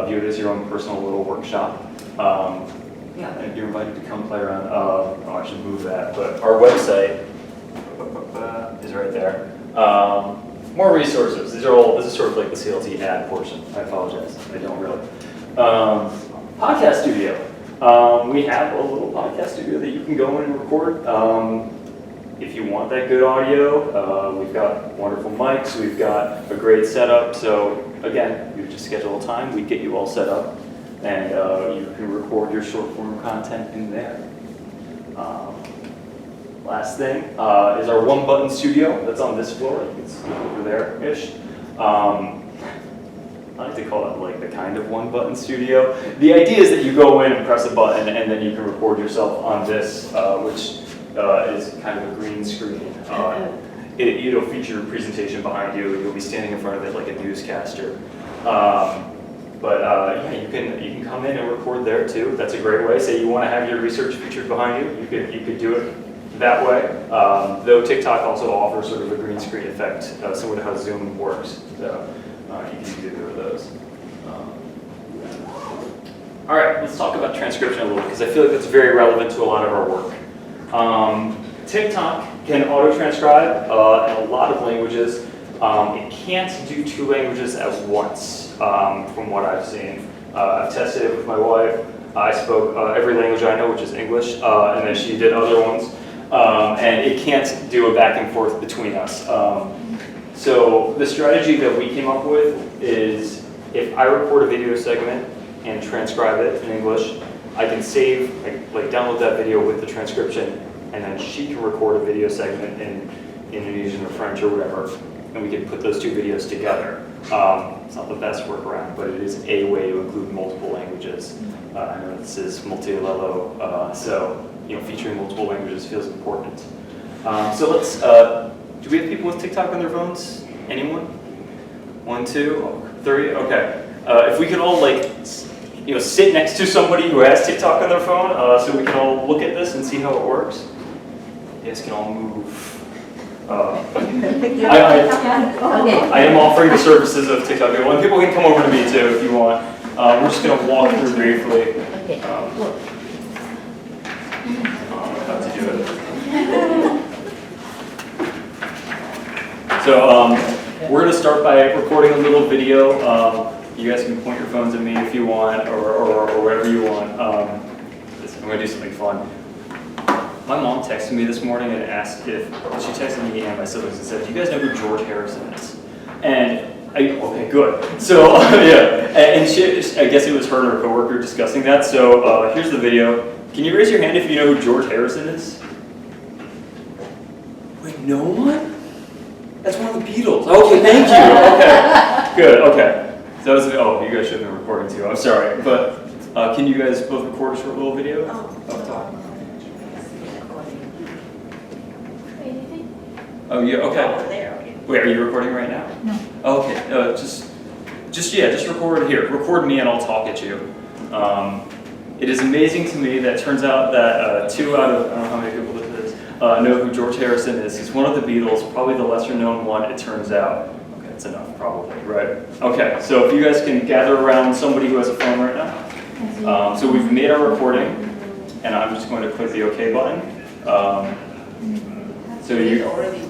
view it as your own personal little workshop. Yeah, and you're invited to come play around. Oh, I should move that, but our website is right there. More resources. This is sort of like the CLT ad portion. I apologize, I don't really. Podcast studio. We have a little podcast studio that you can go in and record. If you want that good audio, we've got wonderful mics, we've got a great setup. So again, you just schedule a time, we get you all set up, and you can record your short form content in there. Last thing is our one button studio that's on this floor. It's over there-ish. I like to call it like the kind of one button studio. The idea is that you go in and press a button and then you can record yourself on this, which is kind of a green screen. It'll feature a presentation behind you. You'll be standing in front of it like a newscaster. Yeah, you can come in and record there too. That's a great way. Say you want to have your research featured behind you, you could do it that way. Though TikTok also offers sort of a green screen effect, similar to how Zoom works. So you can do either of those. All right, let's talk about transcription a little, because I feel like that's very relevant to a lot of our work. TikTok can auto-transcribe in a lot of languages. It can't do 2 languages at once, from what I've seen. I've tested it with my wife. I spoke every language I know, which is English, and then she did other ones. And it can't do a back and forth between us. So the strategy that we came up with is, if I record a video segment and transcribe it in English, I can save, like download that video with the transcription, and then she can record a video segment in Indonesian or French or whatever, and we can put those 2 videos together. It's not the best workaround, but it is a way to include multiple languages. I know this is multi-lelo, so featuring multiple languages feels important. So let's, do we have people with TikTok on their phones? Anyone? 1, 2, 3, okay. If we could all sit next to somebody who has TikTok on their phone, so we can all look at this and see how it works. You guys can all move. I am offering the services of TikTok. And people can come over to me too if you want. We're just going to walk through briefly. How to do it. So we're going to start by recording a little video. You guys can point your phones at me if you want, or whatever you want. I'm going to do something fun. My mom texted me this morning and asked if, she texted me and my siblings and said, do you guys know who George Harrison is? And okay, good. So, yeah, and I guess it was her and her coworker discussing that. So here's the video. Can you raise your hand if you know who George Harrison is? Wait, no one? That's one of the Beatles. Okay, thank you. Okay, good, okay. So that was, you guys should have been recording too. I'm sorry, but can you guys both record a short little video of talk? Oh, yeah, okay. Wait, are you recording right now? No. Okay, just record here. Record me and I'll talk at you. It is amazing to me that it turns out that 2 out of, I don't know how many people this is, know who George Harrison is. He's one of the Beatles, probably the lesser known one, it turns out. Okay, that's enough, probably, right? Okay, so if you guys can gather around somebody who has a phone right now. So we've made our recording, and I'm just going to click the OK button. So you already.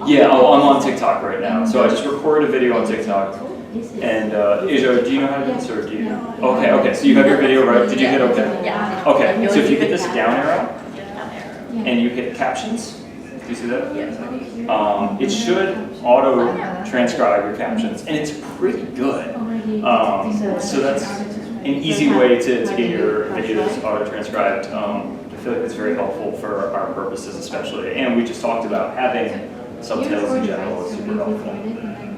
Yeah, I'm on TikTok right now. So I just recorded a video on TikTok. And Asia, do you know how to do this, or do you know? Okay, so you have your video, right? Did you hit OK? Yeah. Okay, so if you hit this down arrow, and you hit captions, do you see that? Yes. It should auto-transcribe your captions, and it's pretty good. So that's an easy way to get your videos auto-transcribed. I feel like it's very helpful for our purposes especially, and we just talked about having subtitles in general is super helpful.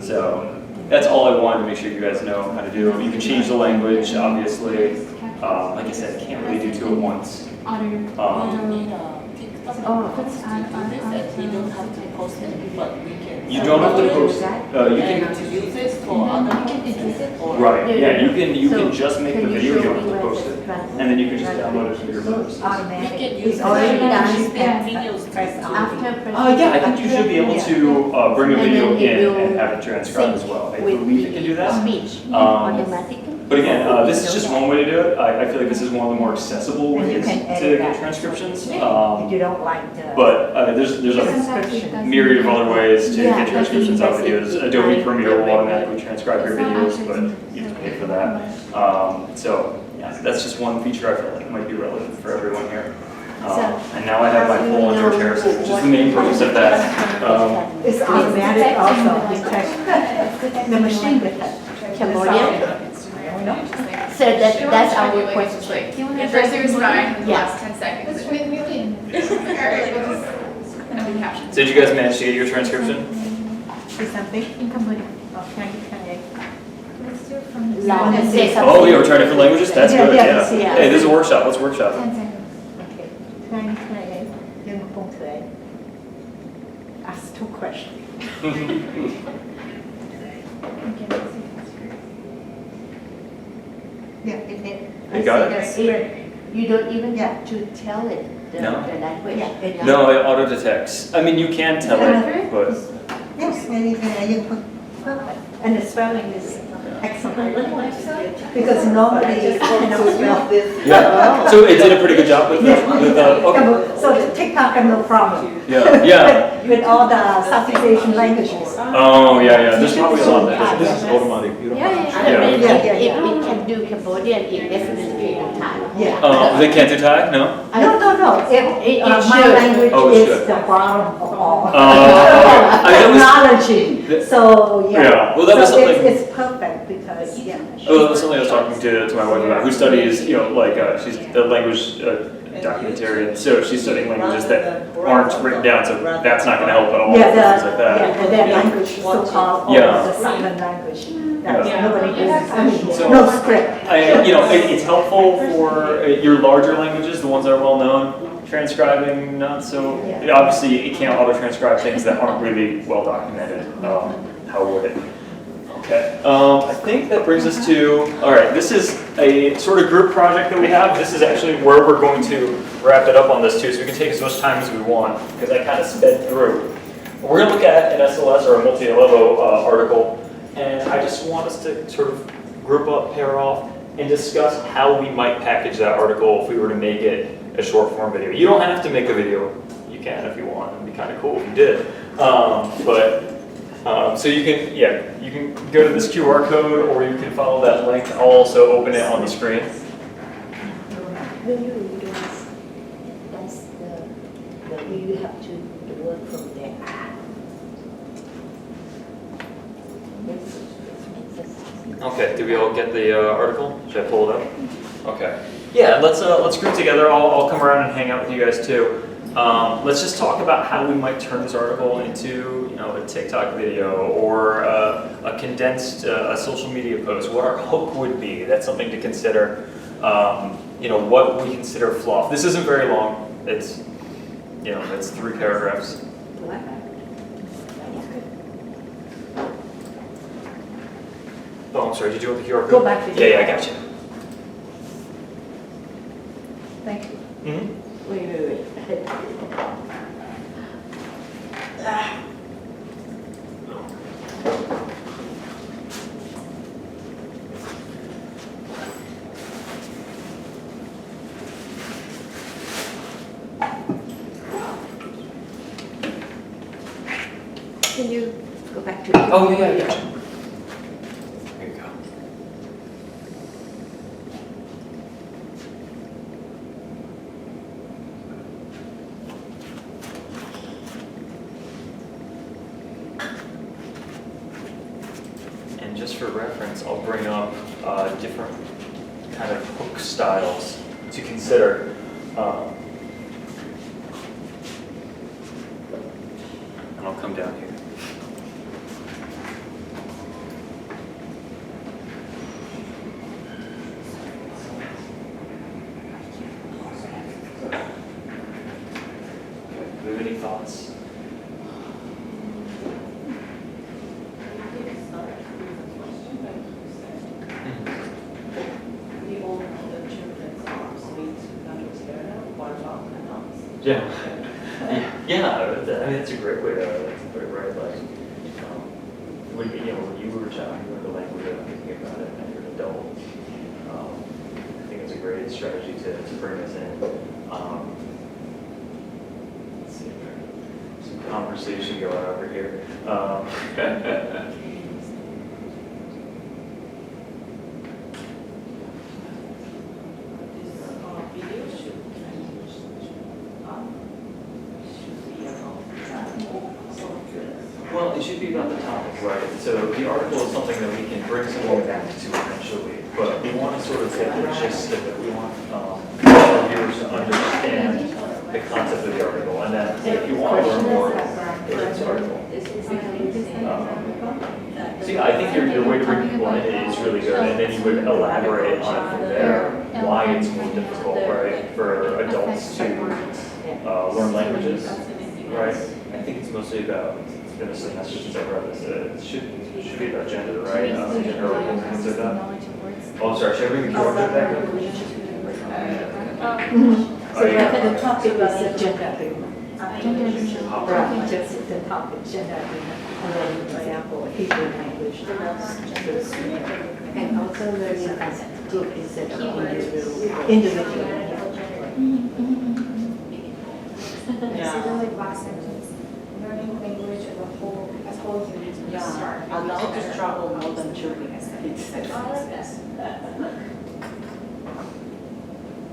So that's all I wanted to make sure you guys know how to do. You can change the language, obviously. Like I said, can't really do 2 at once. You don't have to post it, but we can. You don't have to post. You And can. to use this for other purposes or. Right. Yeah. You can just make the video. You don't have to post it, and then you can just download it to your purposes. We can use videos After. Yeah, I think you should be able to bring a video in and have it transcribed as well. I believe you can do that. But again, this is just one way to do it. I feel like this is one of the more accessible ways to get transcriptions. You don't like the. But there's a myriad of other ways to get transcriptions of videos. Adobe Premiere will automatically transcribe your videos, but you have to pay for that. So yeah, that's just one feature I feel like might be relevant for everyone here. And now I have my poll on George Harrison, which is the main purpose of that. It's automatic also, because the machine with Cambodia. So that's our question. Like, at first it was fine, the Yeah. last 10 seconds. Alright, we'll just, and we captions. So did you guys manage to get your transcription? Is something? In Cambodia. Okay. Let's do it from the. Like to say something. Oh, yeah, we're trying different languages? That's good, Yeah, yeah. yeah. Hey, this is a workshop, let's workshop. 10 seconds. Okay. Ask 2 questions. Yeah, You got it? You don't even have to tell it the No. language. No, it auto detects. I mean, you can tell it, but Yes, perfect. And the spelling is excellent. Because normally you cannot spell this. yeah. So it did a pretty good job with okay. So the TikTok have no problem. Yeah, yeah. With all the Southeast Asian languages. Oh, yeah. There's probably a lot there. This is automatic. You don't Yeah, have to. yeah, Yeah. If it can do Cambodian in definite period of time. Yeah. They can't do Thai? No? No. If my should. language Oh, it is should. the bottom of all. I mean, that was- Technology. So, yeah. Yeah, well, that was So something- It's perfect because, yeah. Oh, that was something I was talking to my wife about, who studies, like, she's a language documentarian, so she's studying languages that aren't written down, so that's not gonna help at all, Yeah, things like that. Yeah, that language, so-called, or Yeah. the silent language. Yeah. That nobody uses, I mean, So- no script. It's helpful for your larger languages, the ones that are well known. Transcribing, not so. Yeah. Obviously, it can't auto-transcribe things that aren't really well documented. How would it? Okay. I think that brings us to. All right. This is a sort of group project that we have. This is actually where we're going to wrap it up on this too, so we can take as much time as we want because I kind of sped through. We're going to look at an SLS or a multi-level article, and I just want us to sort of group up, pair off, and discuss how we might package that article if we were to make it a short form video. You don't have to make a video. You can if you want. It'd be kind of cool if you did. So you can go to this QR code or you can follow that link. I'll also open it on the screen. When you do this, that's you have to work from there. Okay, did we all get the article? Should I pull it up? Okay. Yeah, let's group together. I'll come around and hang out with you guys too. Let's just talk about how we might turn this article into, a TikTok video or a condensed social media post. What our hook would be. That's something to consider. What we consider fluff. This isn't very long. It's 3 paragraphs. Oh, I'm sorry. Did you want the QR code? Go back to the Yeah, I got you. Thank you. Mm-hmm. Wait. Can you go back to? Oh, yeah. There you go. And just for reference, I'll bring up different kind of hook styles to consider. And I'll come down here. you have any thoughts? Yeah. Yeah, I mean, it's a great way to put it, right? Like, when you were a child, you learned the language of thinking about it, and you're an adult. I think it's a great strategy to bring us in. Let's see, there's some conversation going over here. Well, it should be about the topic, right? So the article is something that we can bring someone back to eventually, but we want to sort of get the gist of it. We want our viewers to understand the concept of the article, and then if you want to learn more, it's the article. So yeah, I think your way to bring people in is really good, and then you would elaborate on it from there, why it's more difficult, right, for adults to learn languages, right? I think it's mostly about, goodness, the message since I read this, it should be about gender, right? Gender roles and things like that. Oh, sorry, should I bring the camera back up? So the topic is gender agreement. Right, just the topic, gender agreement. And then, for example, Hebrew language, and also learning as a group instead of individual. So then like last sentence, learning language as a whole humans will start. Adults struggle more than children.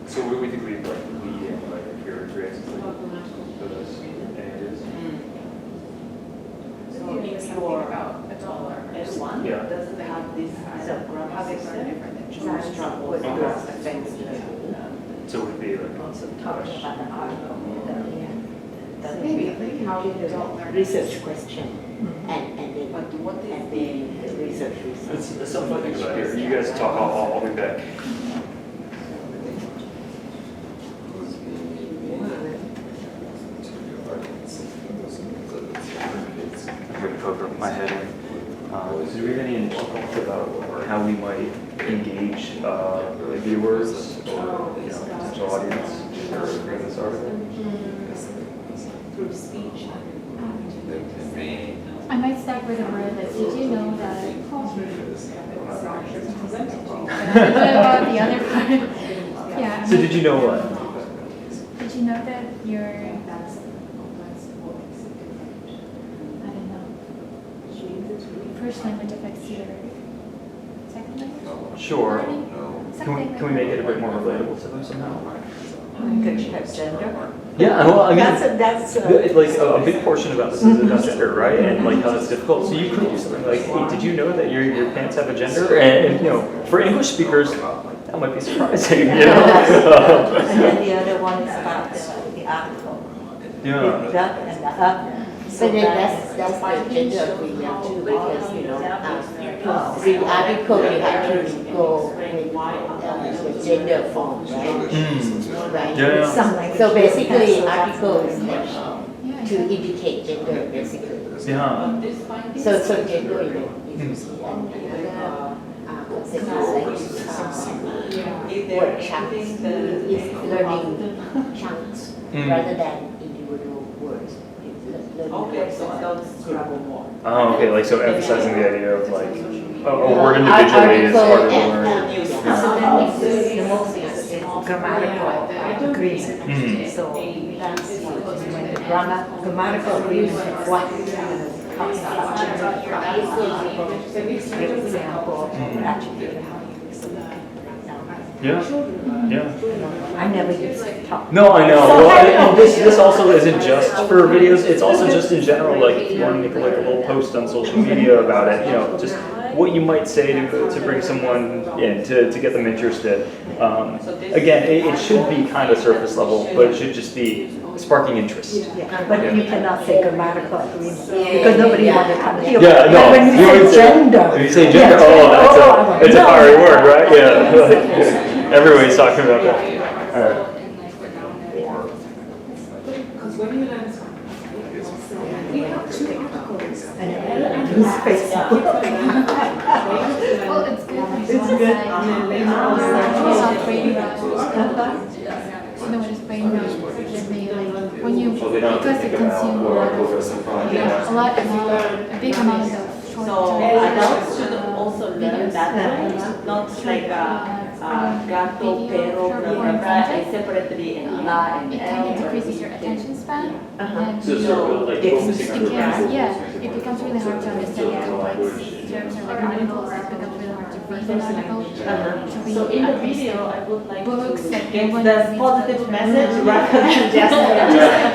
So what do we think we like lead in, like if you're creating for this? Something about adult learners. Yeah. Doesn't have this How they learn different than struggle with things. So it would be like Talking about the article. Maybe like how adult learners. Research question, and then the research. It's something I think about here. You guys talk, I'll be back. I'm going to poke my head in. Do we have any initial thoughts about how we might engage viewers or potential audience for this article? Through speech. I might start with a word like, did you know that? What about the other part? Yeah. So did you know what? Did you know that your, I don't know, first language affects your second language? Sure. Something Can we make it a bit more relatable to them somehow? Could you have gender? Yeah, well, I mean, that's like a big portion about this is about gender, right? And like how it's difficult. So you could do something like, hey, did you know that your pants have a gender? And for English speakers, that might be surprising, And then the other one is about the article. Yeah. The duck and the up. So that's the gender agreement too, because the article you have to go with the gender form, right? Right. Yeah. So basically, article is to indicate gender, basically. Yeah. So gender, word chunks is learning chunks rather than individual words. Okay, so adults struggle more. Oh, okay, like so emphasizing the idea of like a word individually is harder to learn. Grammatical agreement. So that's when the grammatical agreement what give example attribute. Yeah. I never used to talk. No, I know. Well, and this also isn't just for videos. It's also just in general. Like if you want to make like a little post on social media about it, just what you might say to bring someone in to get them interested. Again, it should be kind of surface level, but it should just be sparking interest. Yeah, but you cannot say grammatical agreement because nobody wants to come here. Yeah, no. But when you say gender, if you say gender, it's a fiery word, right? Yeah. Everybody's talking about that. All right. When you learn something. We have 2 articles and Well, it's good. It's good. No, it's brain rot. When you, because you consume a big amount of short So adults should also learn that, not like gato, pero, separately and la and it kind of decreases your attention span. And So sort of like focusing on it becomes really hard to understand complex terms or like articles. It becomes really hard to read an article. So in the video, I would like books to that get one the reads positive better. message rather than just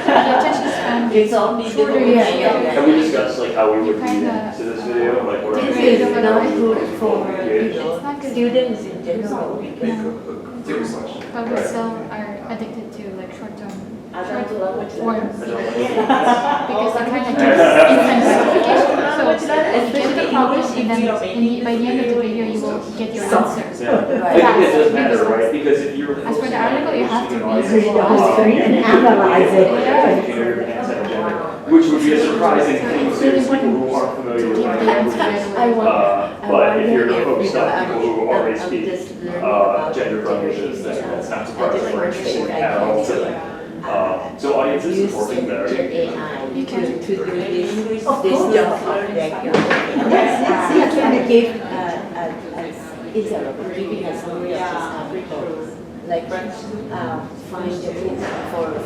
The attention span it's only shorter. Have we discussed like how we would read into this video? Like what This is not good for students in general because But we still are addicted to like short-term adult language forms. learners? Because it kind of gives instant gratification. So you get the problem and then by the end of the video you will get your answer. Yeah. I think it does matter, right? Because if you're As for the article, you have to read the whole thing and analyze it. which would be a surprising thing to people who aren't familiar with languages. But if you're focused on people who already speak gender languages, then that's not surprising or interesting at all to them. So audiences supporting there. AI You can to do this job regularly. That's going to give instead of giving us only articles, like find the book for this article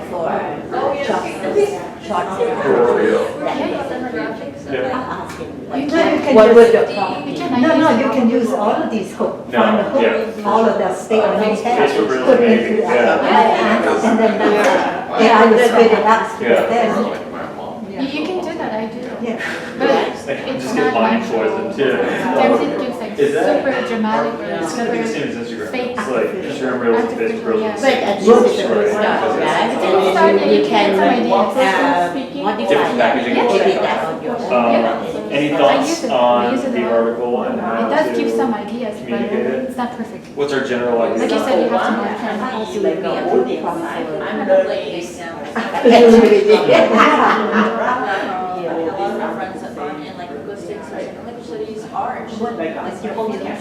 for short what would the you can use all of these hook, find the hook, all of that statements, put it into and then I will spit it out. You can do that, I do. Yeah. But it's Just not get mindful. blindfolded too. Sometimes it gives like Is that- super dramatic or It's kind of the same as super Instagram. fake. It's like Instagram Reels and Facebook Reels. Yeah. But at least it's a good start, right? It's a good start and you can get some ideas. Modify Different packaging. that, edit that on your own. Any I thoughts use it. I on use it the a lot. article and how It does give some to ideas, but communicate it? it's not perfect. What's our general idea? Like you said, you have to One modify can it. be like a audience. I'm learning this. A lot of my friends that aren't in like linguistics or language studies are actually like people who like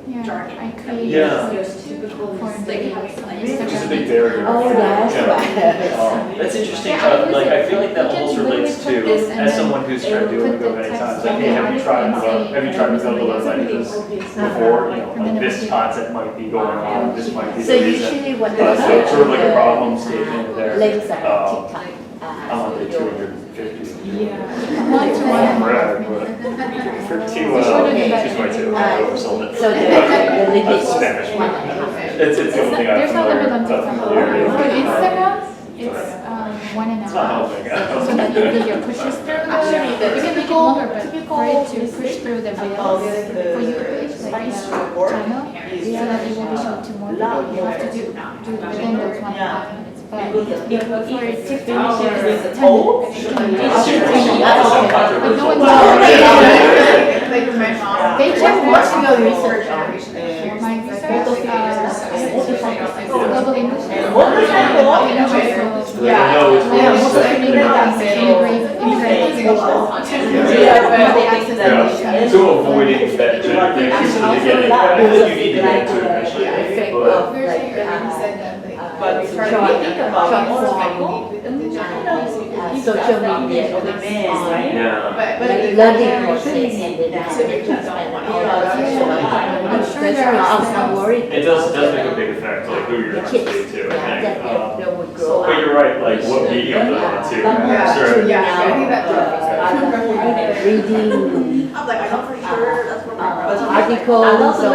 Yeah, I create Yeah. typical for like the having like Which is a Instagram. big barrier. Oh, that's Yeah. right. That's interesting. Yeah, I use Like it. I feel like that You can almost literally relates put to, this and as then someone who's tried put Duolingo the many text times, on like, hey, the have you tried article and say, to build those languages before? You know, like this concept might be going on, this might be So the reason. usually what So it's sort of like a problem statement there. links about TikTok. I'm on the 250. One to one. Right, but for two, choose my two. I oversold it. So the limit That's is Spanish. 1.5. It's the only thing I'm There's no limit on familiar TikTok. with. For Instagram, it's 1.5. It's not helping. So that you do your pushes through. Actually, the You can make it longer, but for it to push through the reels for your page, like the channel, so that it will be shown to more people, you have to do within those 1.5 minutes. But for TikTok, it's 10 minutes. You can Some But no one's They check what's your research on. My research, global English. So avoiding that gender thing from the beginning, you need to get to it eventually. But when we think about more people, social media on the man, right? Yeah. But learning process and then I'm sure there are some worried. It does make a big effect, like who you're Kids, exposed to, I yeah, think. that they would grow But up. you're right, like what medium they're into, sure. Reading I'm like, I know for sure that's where my articles or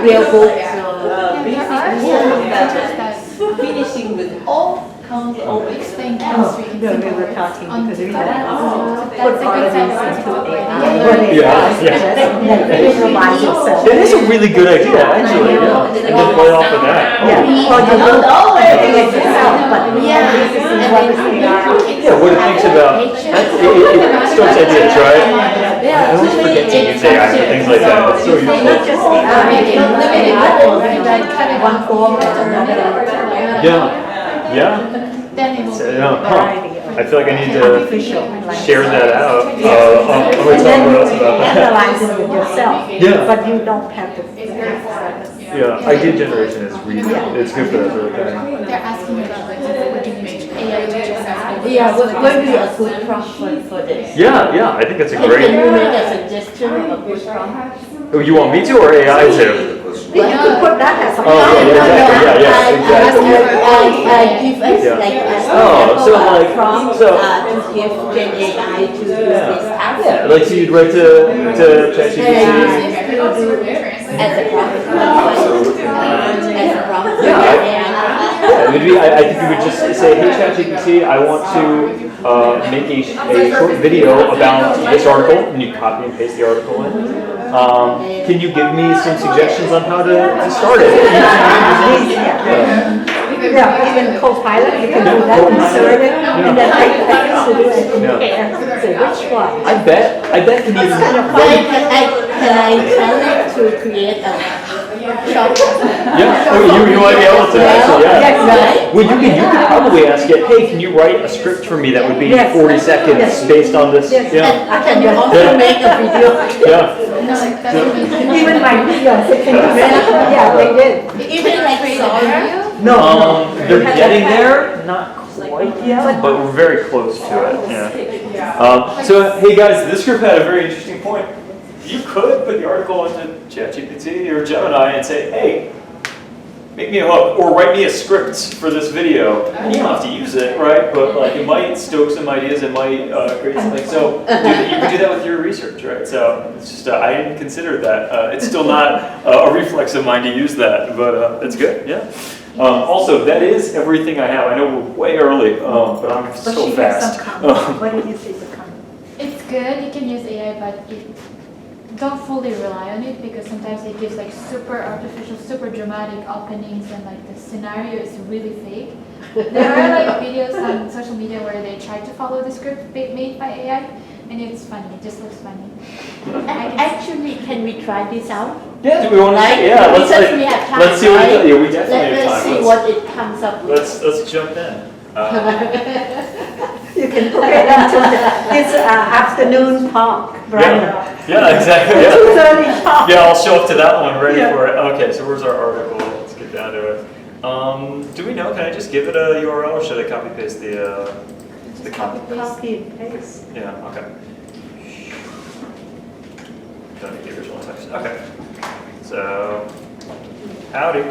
real books or finishing with all Comes over. Explain Oh, chemistry in no, we simple were words talking on because we TikTok. had That's a good side of TikTok. Visualize yourself. It is a really good idea, actually, yeah. And then play off of that. Yeah, or you don't think it yourself, but this is what Yeah, what it thinks about, it starts ideas, right? I always forget to use AI for things like that, it's so useful. not just one form or another. Yeah. Then it will So, be I feel like I need to Artificial. share that out. I'm And gonna talk then more you else about that. analyze it with yourself. Yeah. But you don't have to. Yeah, idea generation is really, it's good for that sort of thing. They're asking about like what do you make AI teachers ask. Yeah, what would be a good prompt for this? Yeah, I think that's a Can great, you make a suggestion of a good prompt? oh, you want me to or AI to? You could put that as a Oh, yeah, exactly, give us Yeah. like Oh, so like, prompt so- to give Gen AI to use this task. Yeah, like so you'd write to ChatGPT. As a prompt. As a prompt. Yeah, maybe I think you would just say, hey ChatGPT, I want to make a short video about this article, and you copy and paste the article in. Can you give me some suggestions on how to start it? Yeah, even co-pilot, you can do that, insert it, and then take seconds to do it, compare, say which one. I bet can even. Can I tell it to create a short? Yeah, oh, you might be able to actually, yeah. Yes, Well, you could probably ask it, hey, can you write a script for me that would be 40 seconds based on this? Yes, Yeah. and I can also make a video. Yeah. Even my videos, they can do that. Yeah, they did. Even like Sora. No, They're getting there, not quite yet, but we're very close to it. Yeah. So, hey guys, this group had a very interesting point. You could put the article into ChatGPT or Gemini and say, hey, make me a hook or write me a script for this video. You don't have to use it, right? But like it might stoke some ideas, it might create something. So you can do that with your research, right? So it's just I didn't consider that. It's still not a reflex of mine to use that, but it's good. Yeah. Also, that is everything I have. I know we're way early, but I'm so fast. What did you say to comment? It's good, you can use AI, but don't fully rely on it because sometimes it gives like super artificial, super dramatic openings and like the scenario is really fake. There are like videos on social media where they try to follow the script made by AI and it's funny, it just looks funny. Actually, can we try this out? Yeah, do we want to? Like, Yeah, let's because like, we have time, let's see what right? we definitely have Let's time. see what it comes up with. Let's jump in. You can put it into this afternoon talk, Brian. Yeah, exactly. Yeah. 2:30 talk. Yeah, I'll show up to that one ready for it. Okay, so where's our article? Let's get down to it. Do we know? Can I just give it a URL or should I copy paste the content? Copy and paste. Yeah. Okay. Don't need the original text. Okay. So, howdy.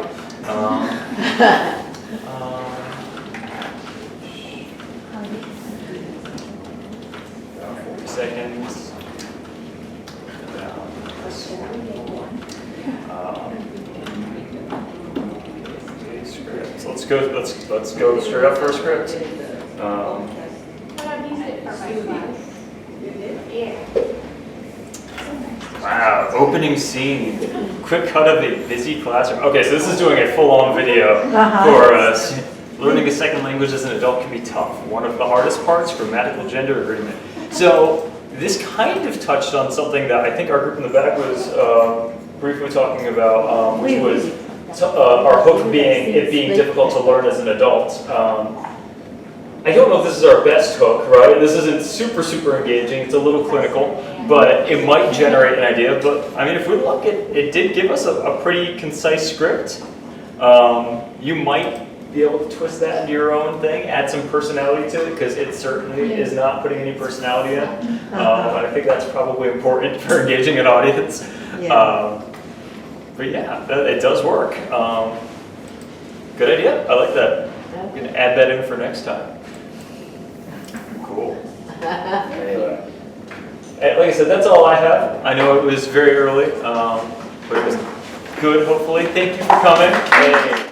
40 seconds. Script. Let's go straight up for a script. Wow, opening scene. Quick cut of a busy classroom. Okay, so this is doing a full-on video for us. Learning a second language as an adult can be tough. One of the hardest parts, grammatical gender agreement. So this kind of touched on something that I think our group in the back was briefly talking about, which was our hook being it being difficult to learn as an adult. I don't know if this is our best hook, right? This isn't super engaging. It's a little clinical, but it might generate an idea. But I mean, if we look, it did give us a pretty concise script. You might be able to twist that into your own thing, add some personality to it, because it certainly is not putting any personality in. And I think that's probably important for engaging an audience. But yeah, it does work. Good idea. I like that. I'm going to add that in for next time. Cool. Anyway. Like I said, that's all I have. I know it was very early, but it was good, hopefully. Thank you for coming. Hey.